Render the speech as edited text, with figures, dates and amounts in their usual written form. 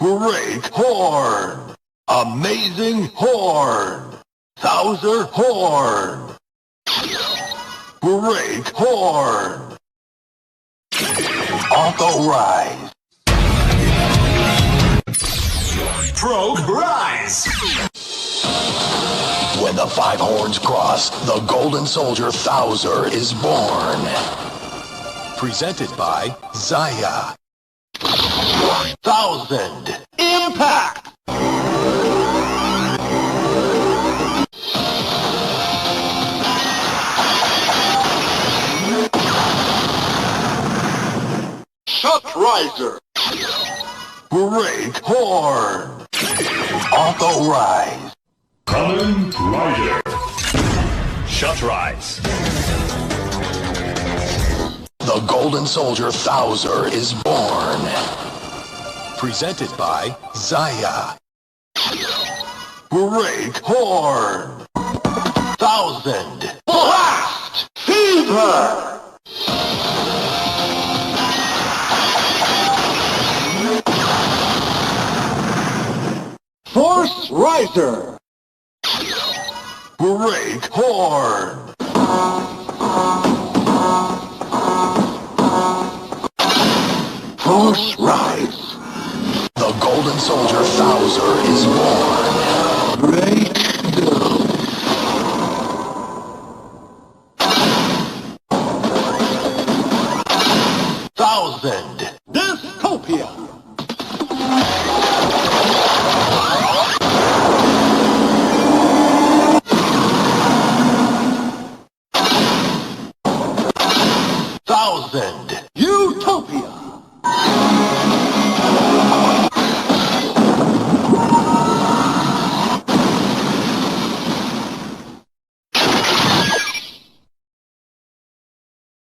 Great Horn! Amazing Horn! Thouser Horn! Great Horn! Auto-Rise! Progrise! When the five horns cross, the golden soldier Thouser is born. Presented by Zaya. 1000! Impact! Shut Riser! Great Horn! Auto-Rise! Kamen Rider. Shut Rise. The golden soldier Thouser is born. Presented by Zaya. Great Horn! 1000! Blast! Fever! Force Riser! Great Horn! Force Rise! The golden soldier Thouser is born. Great Go! 1000!